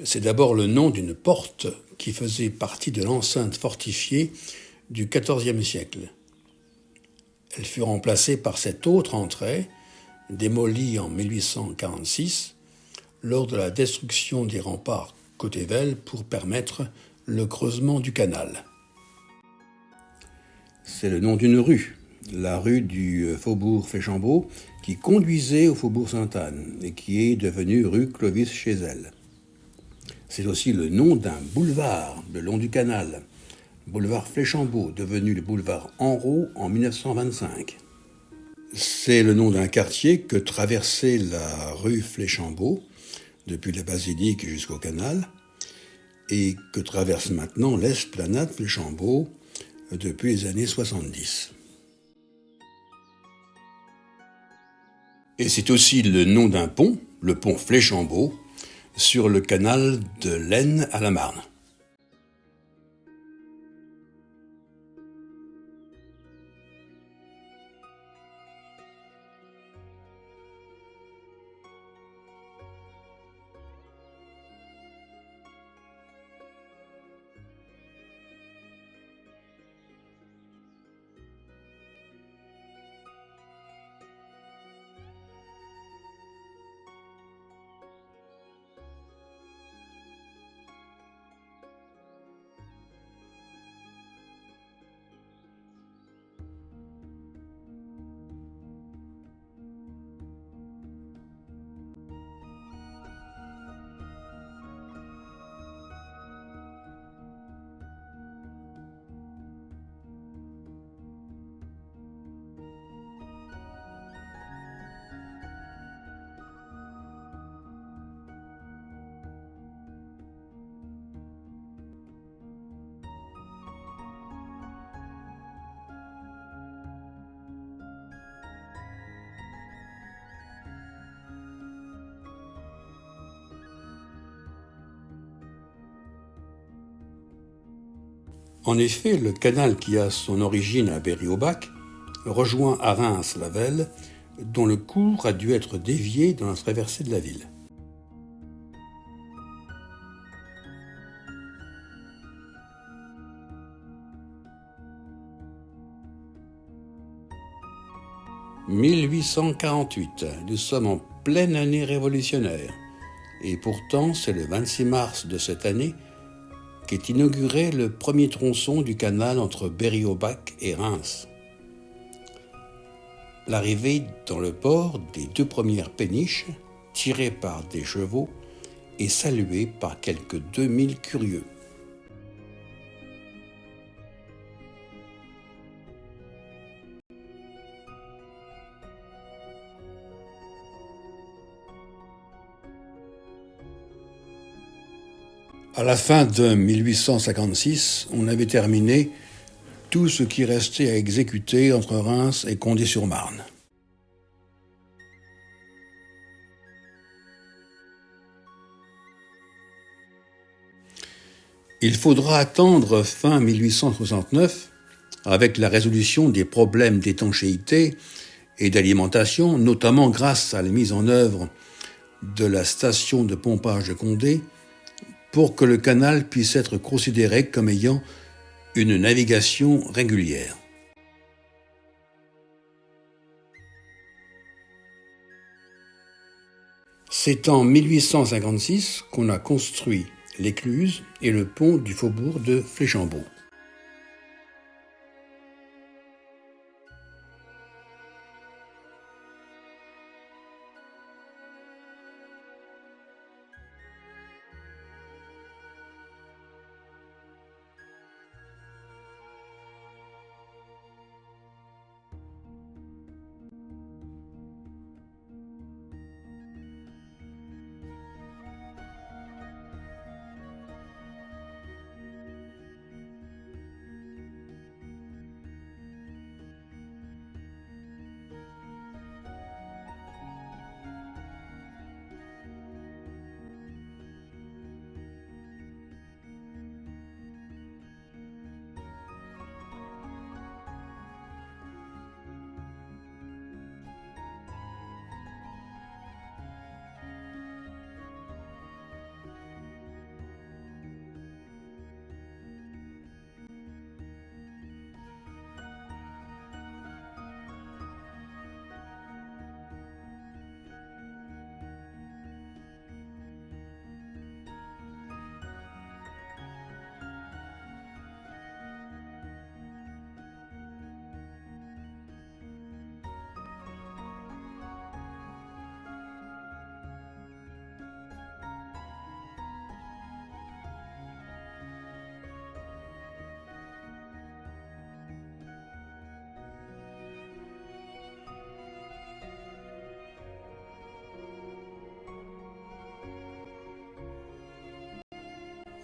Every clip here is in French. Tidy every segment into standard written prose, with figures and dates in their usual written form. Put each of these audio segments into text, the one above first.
C'est d'abord le nom d'une porte qui faisait partie de l'enceinte fortifiée du XIVe siècle. Elle fut remplacée par cette autre entrée, démolie en 1846, lors de la destruction des remparts côté Vesle pour permettre le creusement du canal. C'est le nom d'une rue, la rue du faubourg Féchambault, qui conduisait au faubourg Sainte-Anne et qui est devenue rue Clovis-Chézel. C'est aussi le nom d'un boulevard le long du canal, boulevard Fléchambault, devenu le boulevard Henrot en 1925. C'est le nom d'un quartier que traversait la rue Fléchambault, depuis la basilique jusqu'au canal, et que traverse maintenant l'esplanade Fléchambault depuis les années 70. Et c'est aussi le nom d'un pont, le pont Fléchambault, sur le canal de l'Aisne à la Marne. En effet, le canal qui a son origine à Berry-au-Bac rejoint à Reims la Vesle, dont le cours a dû être dévié dans la traversée de la ville. « 1848, nous sommes en pleine année révolutionnaire, et pourtant c'est le 26 mars de cette année qu'est inauguré le premier tronçon du canal entre Berry-au-Bac et Reims. L'arrivée dans le port des deux premières péniches, tirées par des chevaux, est saluée par quelques 2000 curieux. À la fin de 1856, on avait terminé tout ce qui restait à exécuter entre Reims et Condé-sur-Marne. Il faudra attendre fin 1869, avec la résolution des problèmes d'étanchéité et d'alimentation, notamment grâce à la mise en œuvre de la station de pompage de Condé, pour que le canal puisse être considéré comme ayant une navigation régulière. C'est en 1856 qu'on a construit l'écluse et le pont du faubourg de Fléchambault.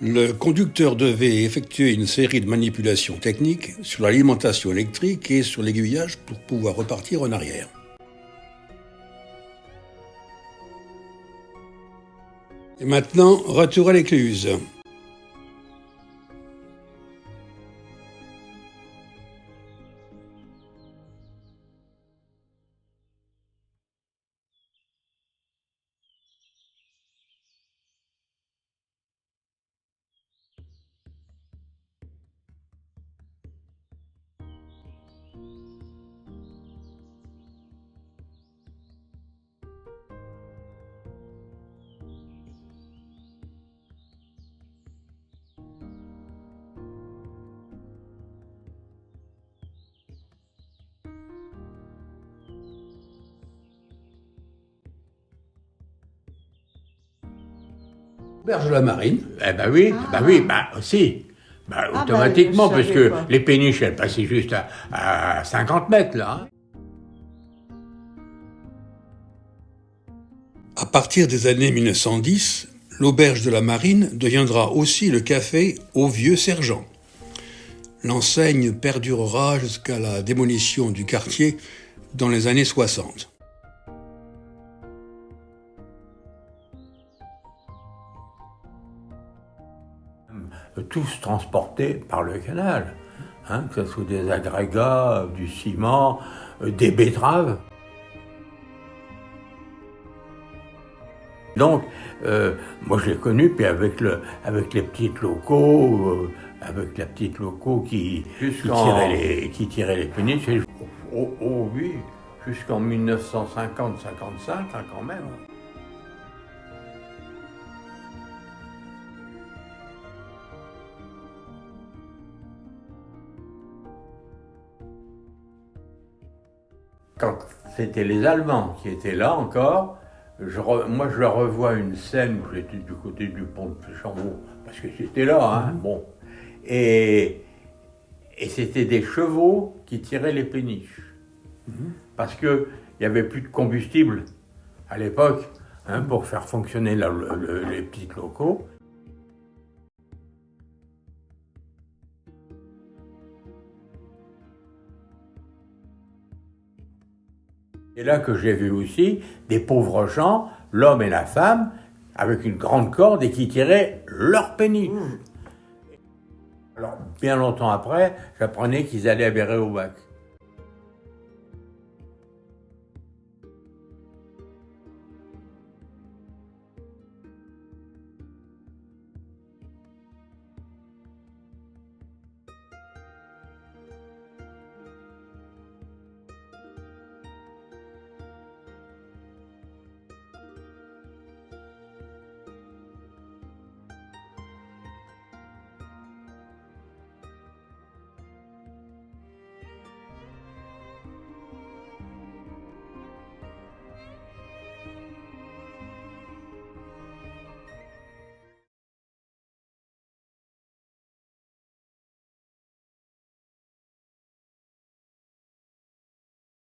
Le conducteur devait effectuer une série de manipulations techniques sur l'alimentation électrique et sur l'aiguillage pour pouvoir repartir en arrière. Et maintenant, retour à l'écluse. Auberge de la Marine. Eh ben oui, aussi. Automatiquement, parce que les péniches, elles passaient juste à 50 mètres, là. Hein. À partir des années 1910, l'Auberge de la Marine deviendra aussi le café au Vieux Sergent. L'enseigne perdurera jusqu'à la démolition du quartier dans les années 60. Tous transportés par le canal, hein, que ce soit des agrégats, du ciment, des betteraves. Donc, moi j'ai connu, puis avec les petits locaux, qui tiraient les péniches, oui, jusqu'en 1950-55, hein, quand même. Quand c'était les Allemands qui étaient là encore, moi je leur revois une scène où j'étais du côté du pont de Féchambault, parce que j'étais là, hein, bon. Et c'était des chevaux qui tiraient les péniches. Parce qu'il n'y avait plus de combustible à l'époque, hein, pour faire fonctionner les petits locaux. C'est là que j'ai vu aussi des pauvres gens, l'homme et la femme, avec une grande corde et qui tiraient leur péniche. Alors, bien longtemps après, j'apprenais qu'ils allaient à Béréobac.